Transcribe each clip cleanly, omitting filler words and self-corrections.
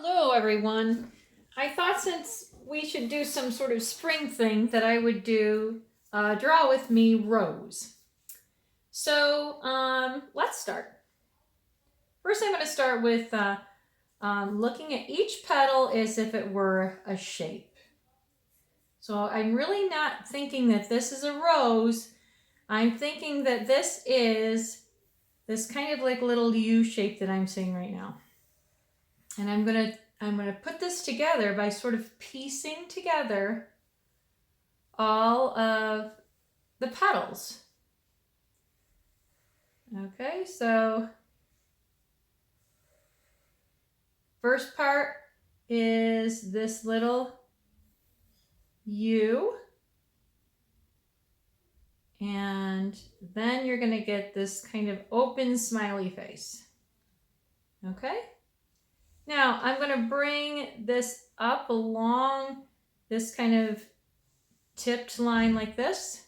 Hello, everyone. I thought since we should do some sort of spring thing that I would do Draw With Me Rose. So let's start. First, I'm going to start with looking at each petal as if it were a shape. So I'm really not thinking that this is a rose. I'm thinking that this is this kind of like little U shape that I'm seeing right now. And I'm going to put this together by sort of piecing together all of the petals. Okay, so first part is this little U. And then you're going to get this kind of open smiley face. Okay? Now, I'm going to bring this up along this kind of tipped line like this.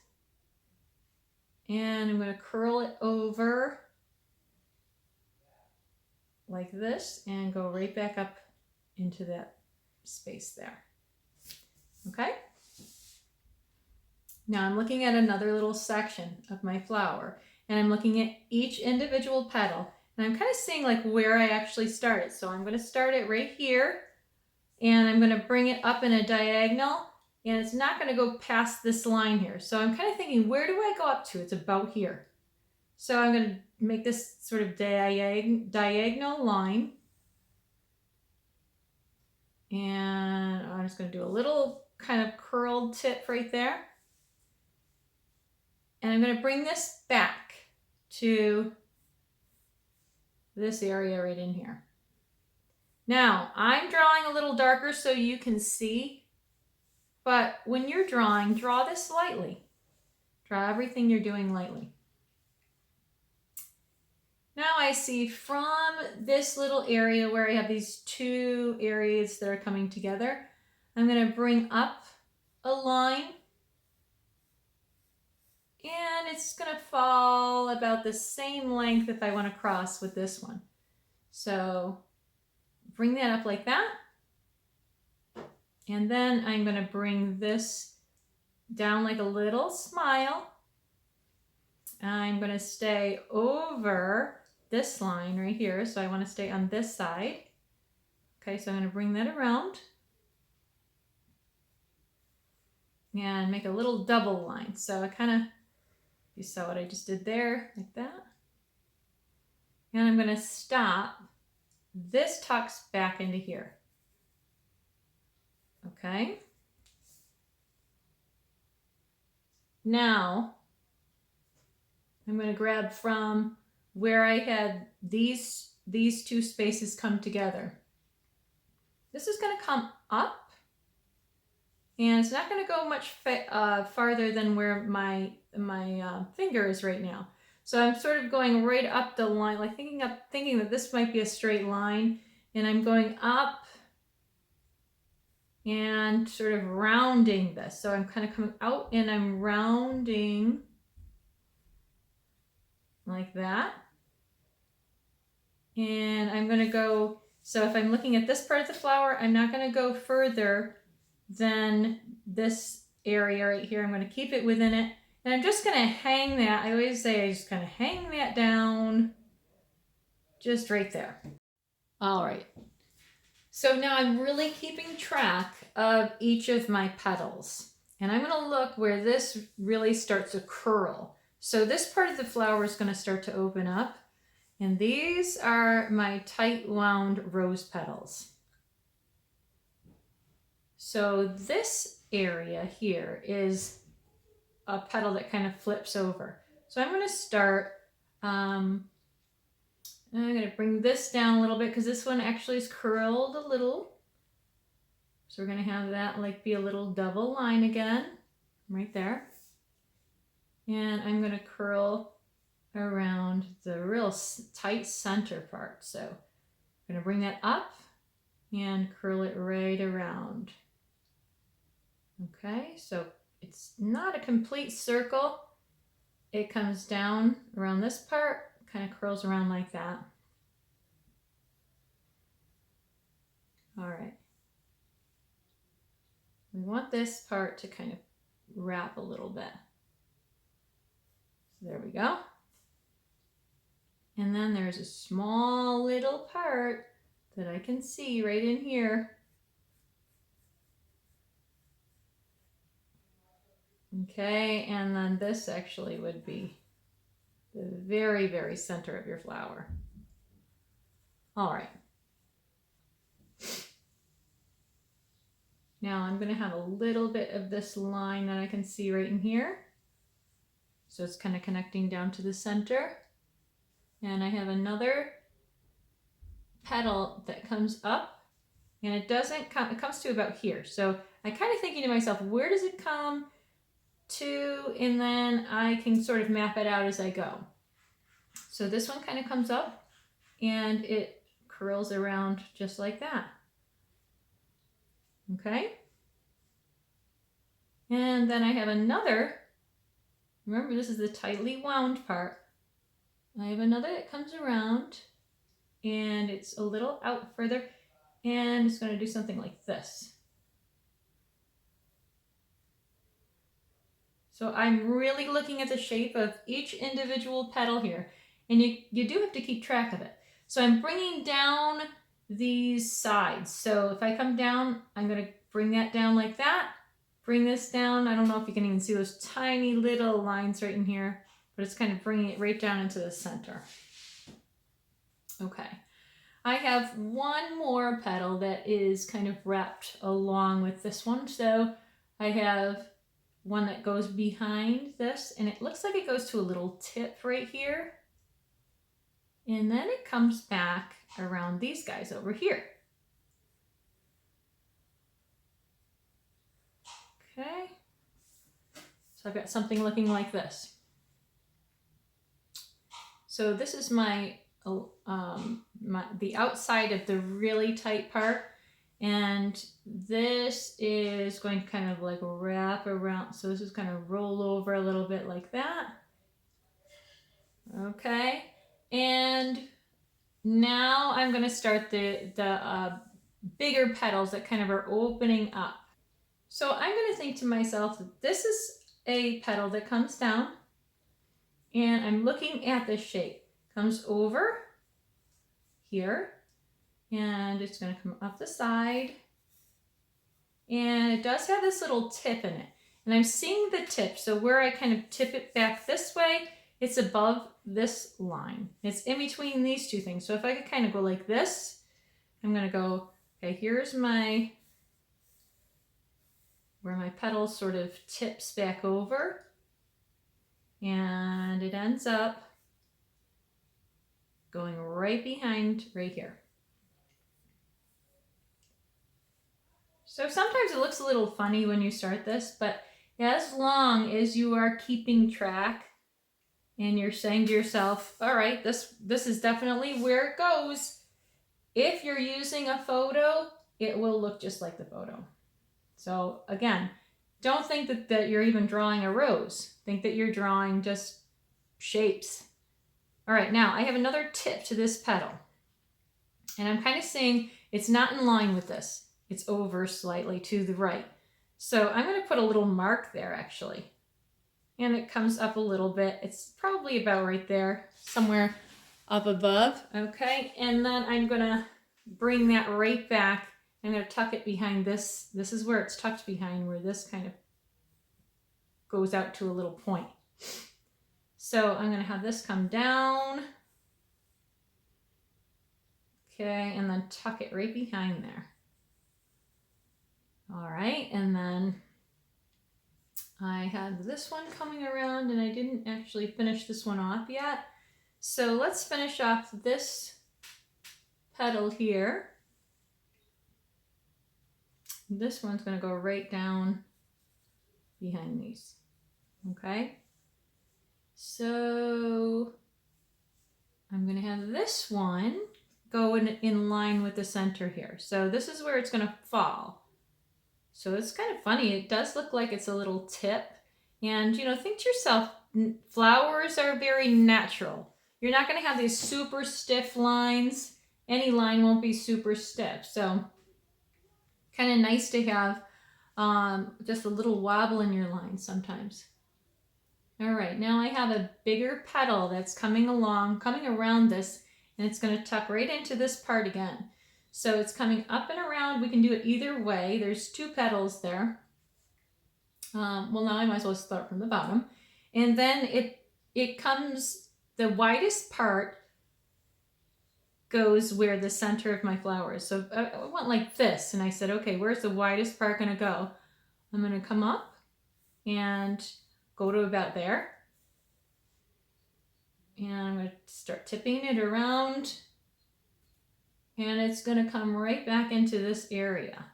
And I'm going to curl it over like this and go right back up into that space there. Okay? Now I'm looking at another little section of my flower, and I'm looking at each individual petal, and I'm kind of seeing like where I actually started. So I'm going to start it right here, and I'm going to bring it up in a diagonal, and it's not going to go past this line here. So I'm kind of thinking, where do I go up to? It's about here. So I'm going to make this sort of diagonal line, and I'm just going to do a little kind of curled tip right there. And I'm going to bring this back to this area right in here. Now, I'm drawing a little darker so you can see, but when you're drawing, draw this lightly. Draw everything you're doing lightly. Now I see from this little area where I have these two areas that are coming together, I'm going to bring up a line. And it's going to fall about the same length if I want to cross with this one. So bring that up like that. And then I'm going to bring this down like a little smile. I'm going to stay over this line right here. So I want to stay on this side. Okay, so I'm going to bring that around. And make a little double line. So I kind of, you saw what I just did there, like that. And I'm going to stop. This tucks back into here. Okay. Now, I'm going to grab from where I had these two spaces come together. This is going to come up. And it's not going to go much farther than where my finger is right now. So I'm sort of going right up the line, like thinking that this might be a straight line, and I'm going up and sort of rounding this. So I'm kind of coming out and I'm rounding like that. And I'm going to go, so if I'm looking at this part of the flower, I'm not going to go further than this area right here. I'm going to keep it within it. And I'm just going to hang that. I always say I just kind of hang that down just right there. All right. So now I'm really keeping track of each of my petals. And I'm going to look where this really starts to curl. So this part of the flower is going to start to open up. And these are my tight wound rose petals. So this area here is a petal that kind of flips over. So I'm going to start, I'm going to bring this down a little bit because this one actually is curled a little. So we're going to have that like be a little double line again, right there. And I'm going to curl around the real tight center part. So I'm going to bring that up and curl it right around. Okay, so it's not a complete circle. It comes down around this part, kind of curls around like that. All right. We want this part to kind of wrap a little bit. So there we go. And then there's a small little part that I can see right in here. Okay, and then this actually would be the very, very center of your flower. All right. Now I'm going to have a little bit of this line that I can see right in here. So it's kind of connecting down to the center. And I have another petal that comes up, and it doesn't come, it comes to about here. So I kind of thinking to myself, where does it come to? And then I can sort of map it out as I go. So this one kind of comes up and it curls around just like that. Okay. And then I have another, remember this is the tightly wound part. I have another that comes around and it's a little out further, and it's going to do something like this. So I'm really looking at the shape of each individual petal here, and you do have to keep track of it. So I'm bringing down these sides. So if I come down, I'm going to bring that down like that, bring this down. I don't know if you can even see those tiny little lines right in here, but it's kind of bringing it right down into the center. Okay. I have one more petal that is kind of wrapped along with this one. So I have one that goes behind this, and it looks like it goes to a little tip right here. And then it comes back around these guys over here. Okay. So I've got something looking like this. So this is the outside of the really tight part, and this is going to kind of like wrap around. So this is kind of roll over a little bit like that. Okay, and now I'm going to start the bigger petals that kind of are opening up. So I'm going to think to myself that this is a petal that comes down, and I'm looking at the shape. Comes over here, and it's going to come up the side, and it does have this little tip in it, and I'm seeing the tip. So where I kind of tip it back this way, it's above this line. It's in between these two things. So if I could kind of go like this, I'm going to go, okay, here's where my petal sort of tips back over, and it ends up going right behind right here. So sometimes it looks a little funny when you start this, but as long as you are keeping track and you're saying to yourself, all right, this is definitely where it goes. If you're using a photo, it will look just like the photo. So again, don't think that you're even drawing a rose. Think that you're drawing just shapes. All right, now I have another tip to this petal, and I'm kind of seeing it's not in line with this. It's over slightly to the right. So I'm going to put a little mark there actually, and it comes up a little bit. It's probably about right there, somewhere up above. Okay, and then I'm going to bring that right back. I'm going to tuck it behind this. This is where it's tucked behind, where this kind of goes out to a little point. So I'm going to have this come down. Okay, and then tuck it right behind there. All right, and then I have this one coming around, and I didn't actually finish this one off yet. So let's finish off this petal here. This one's going to go right down behind these. Okay. So I'm going to have this one go in line with the center here. So this is where it's going to fall. So it's kind of funny. It does look like it's a little tip. And, think to yourself, flowers are very natural. You're not going to have these super stiff lines. Any line won't be super stiff. So Kind of nice to have just a little wobble in your line sometimes. All right, now I have a bigger petal that's coming around this, and it's going to tuck right into this part again. So it's coming up and around. We can do it either way. There's 2 petals there. Well, now I might as well start from the bottom. And then it comes, the widest part goes where the center of my flower is. So I went like this, and I said, okay, where's the widest part going to go? I'm going to come up and go to about there. And I'm going to start tipping it around. And it's going to come right back into this area.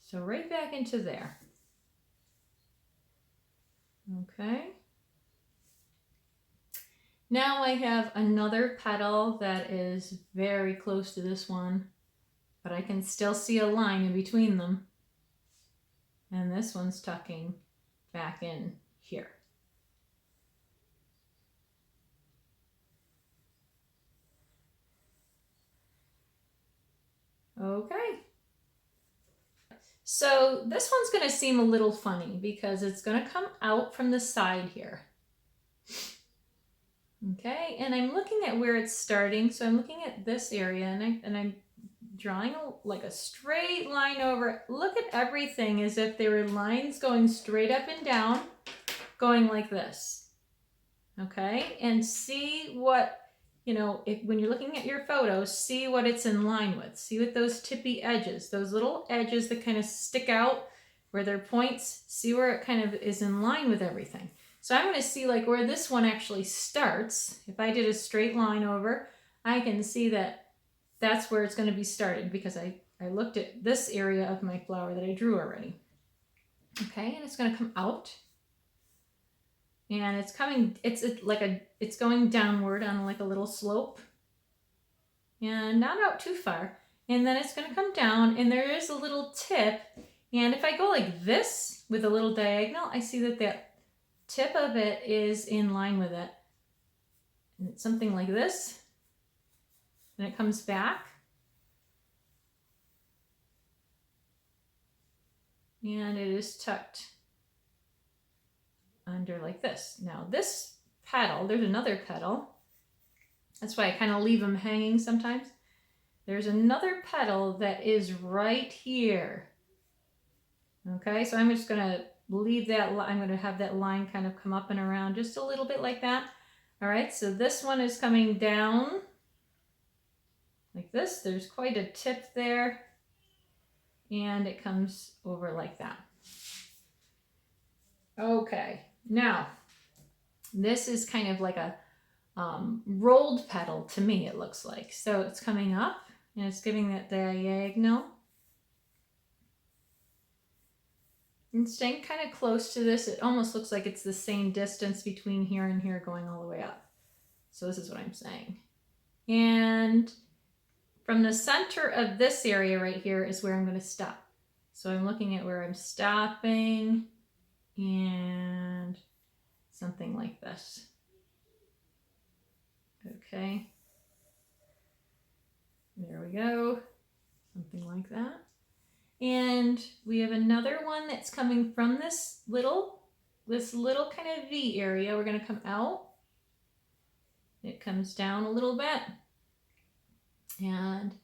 So right back into there. Okay. Now I have another petal that is very close to this one, but I can still see a line in between them. And this one's tucking back in here. Okay. So this one's going to seem a little funny because it's going to come out from the side here. Okay, and I'm looking at where it's starting. So I'm looking at this area, and I'm drawing like a straight line over. Look at everything as if there were lines going straight up and down, going like this. Okay, and see what, you know, when you're looking at your photos, see what it's in line with. See what those tippy edges, those little edges that kind of stick out where they're points, see where it kind of is in line with everything. So I'm going to see like where this one actually starts. If I did a straight line over, I can see that that's where it's going to be started because I looked at this area of my flower that I drew already. Okay, and it's going to come out. And it's coming, it's going downward on like a little slope. And not out too far. And then it's going to come down, and there is a little tip. And if I go like this with a little diagonal, I see that that tip of it is in line with it. And it's something like this. And it comes back. And it is tucked under like this. Now this petal, there's another petal. That's why I kind of leave them hanging sometimes. There's another petal that is right here. Okay, so I'm just gonna leave that, I'm gonna have that line kind of come up and around just a little bit like that. All right, so this one is coming down like this. There's quite a tip there. And it comes over like that. Okay, now this is kind of like a rolled petal to me, it looks like. So it's coming up and it's giving that diagonal. And staying kind of close to this, it almost looks like it's the same distance between here and here going all the way up. So this is what I'm saying. And from the center of this area right here is where I'm going to stop. So I'm looking at where I'm stopping and something like this. Okay. There we go. Something like that. And we have another one that's coming from this little kind of V area. We're going to come out. It comes down a little bit. And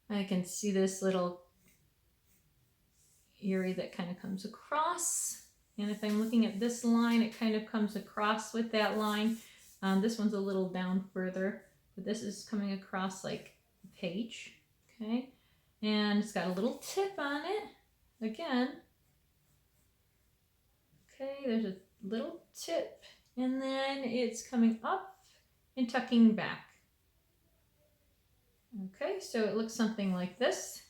I can see this little area that kind of comes across. And if I'm looking at this line, it kind of comes across with that line. This one's a little down further, but this is coming across like a page. Okay. And it's got a little tip on it. Again. Okay, there's a little tip. And then it's coming up and tucking back. Okay, so it looks something like this.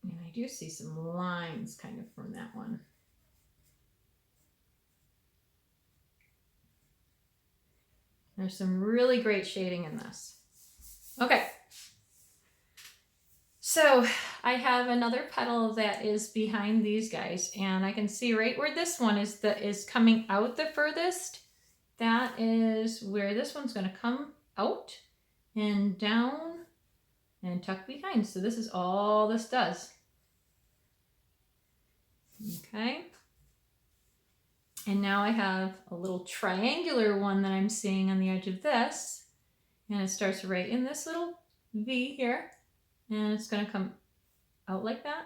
And I do see some lines kind of from that one. There's some really great shading in this. Okay. So I have another petal that is behind these guys, and I can see right where this one is coming out the furthest. That is where this one's going to come out and down and tuck behind. So this is all this does. Okay. And now I have a little triangular one that I'm seeing on the edge of this. And it starts right in this little V here. And it's going to come out like that.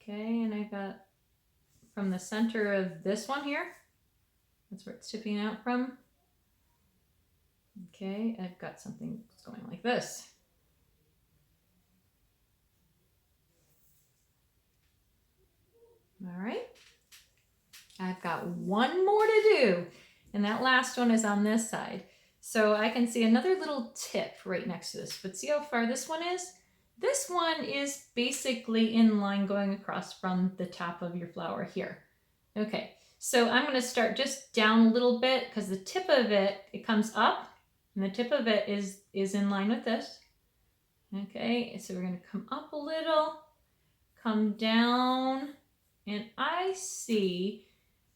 Okay, and I've got from the center of this one here. That's where it's tipping out from. Okay, I've got something that's going like this. All right. I've got one more to do, and that last one is on this side. So I can see another little tip right next to this, but see how far this one is? This one is basically in line going across from the top of your flower here. Okay, so I'm going to start just down a little bit because the tip of it, it comes up, and the tip of it is in line with this. Okay, so we're going to come up a little, come down, and I see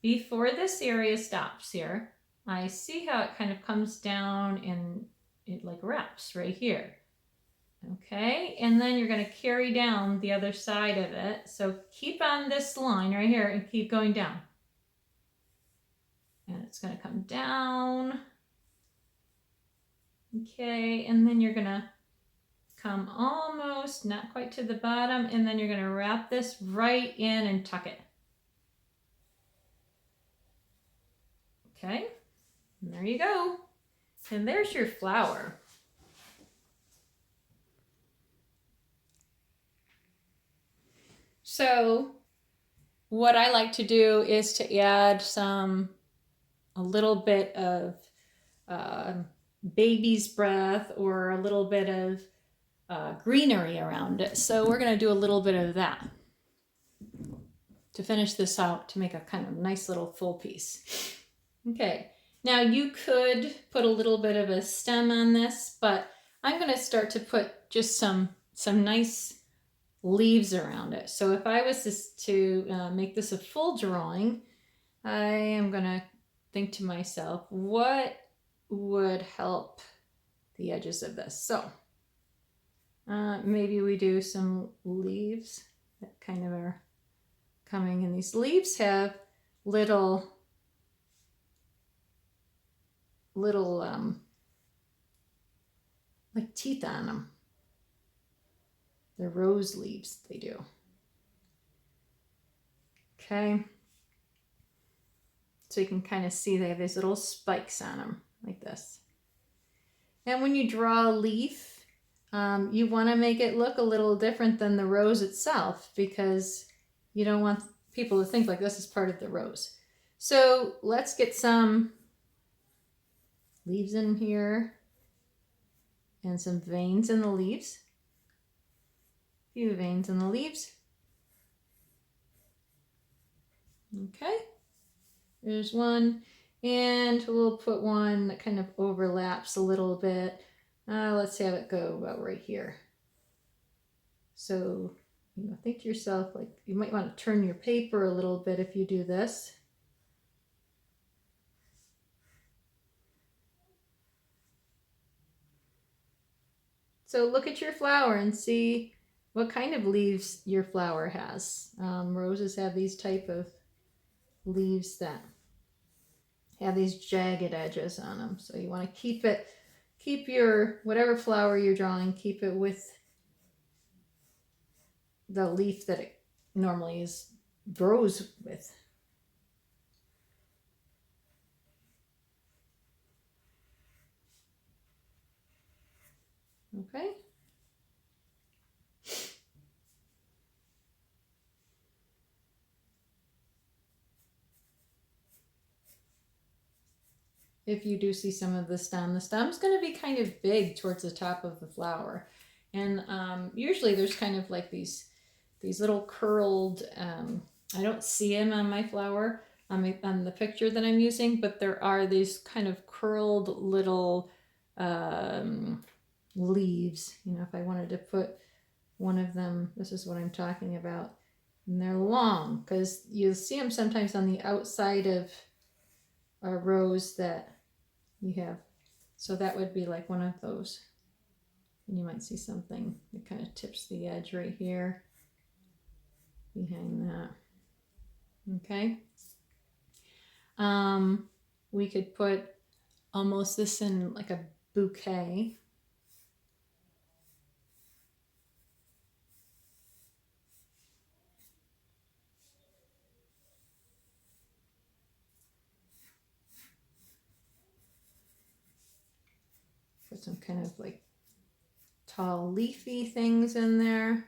before this area stops here, I see how it kind of comes down and it like wraps right here. Okay, and then you're going to carry down the other side of it. So keep on this line right here and keep going down. And it's going to come down. Okay, and then you're going to come almost, not quite to the bottom, and then you're going to wrap this right in and tuck it. Okay, and there you go. And there's your flower. So what I like to do is to add a little bit of baby's breath or a little bit of greenery around it. So we're going to do a little bit of that to finish this out to make a kind of nice little full piece. Okay, now you could put a little bit of a stem on this, but I'm going to start to put just some nice leaves around it. So if I was to make this a full drawing, I am going to think to myself, what would help the edges of this? So maybe we do some leaves that kind of are coming, and these leaves have little like teeth on them. They're rose leaves, they do. Okay. So you can kind of see they have these little spikes on them like this. And when you draw a leaf, you want to make it look a little different than the rose itself because you don't want people to think like this is part of the rose. So let's get some leaves in here and some veins in the leaves. A few veins in the leaves. Okay, there's one, and we'll put one that kind of overlaps a little bit. Let's have it go about right here. So, think to yourself, like, you might want to turn your paper a little bit if you do this. So look at your flower and see what kind of leaves your flower has. Roses have these type of leaves that have these jagged edges on them. So you want to keep your, whatever flower you're drawing, keep it with the leaf that it normally grows with. Okay. If you do see some of the stem's going to be kind of big towards the top of the flower. And usually there's kind of like these little curled, I don't see them on my flower on the picture that I'm using, but there are these kind of curled little leaves. If I wanted to put one of them, this is what I'm talking about. And they're long because you'll see them sometimes on the outside of a rose that you have So that would be like one of those. And you might see something that kind of tips the edge right here behind that. Okay. We could put almost this in like a bouquet. Put some kind of like tall leafy things in there.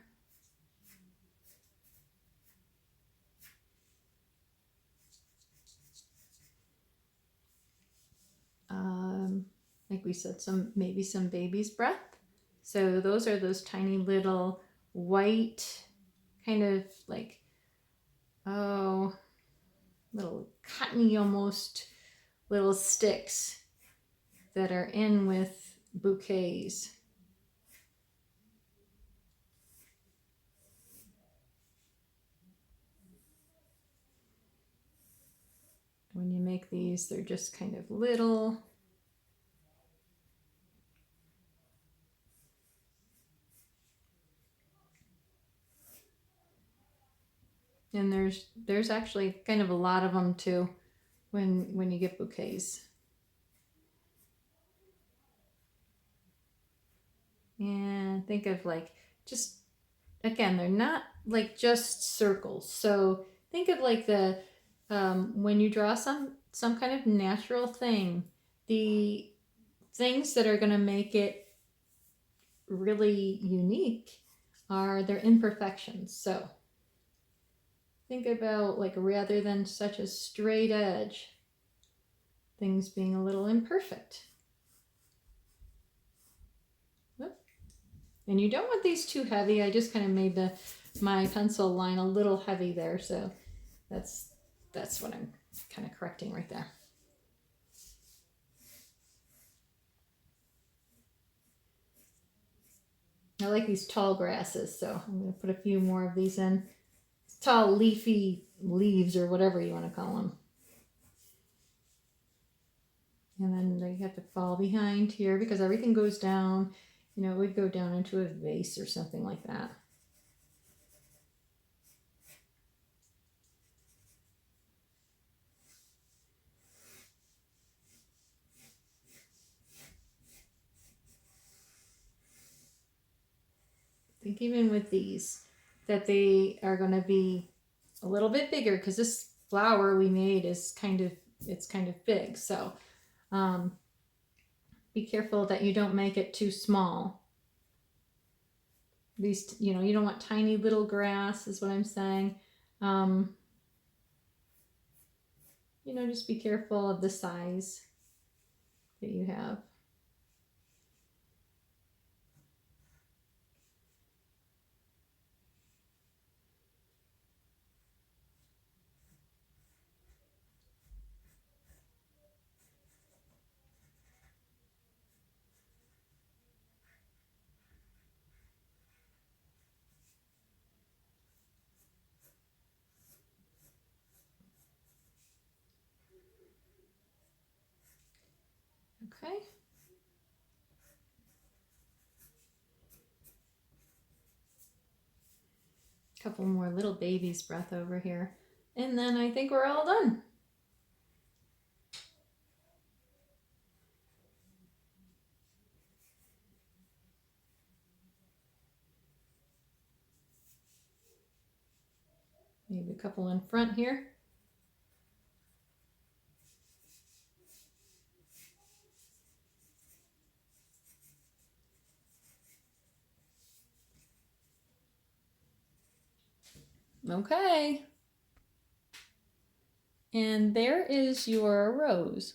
Like we said, maybe some baby's breath. So those are those tiny little white kind of like, oh, little cottony almost little sticks that are in with bouquets. When you make these, they're just kind of little. And there's actually kind of a lot of them too when you get bouquets. And think of like just, again, they're not like just circles. So think of like the when you draw some kind of natural thing, the things that are going to make it really unique are their imperfections. So think about like rather than such a straight edge, things being a little imperfect. And you don't want these too heavy. I just kind of made my pencil line a little heavy there, so that's what I'm kind of correcting right there. I like these tall grasses, so I'm going to put a few more of these in. Tall leafy leaves or whatever you want to call them. And then they have to fall behind here because everything goes down. You know, it would go down into a vase or something like that. I think even with these, that they are going to be a little bit bigger because this flower we made is kind of big. So be careful that you don't make it too small. These, you know, you don't want tiny little grass is what I'm saying. You know, just be careful of the size that you have. Okay. A couple more little baby's breath over here. And then I think we're all done. Maybe a couple in front here. Okay. And there is your rose.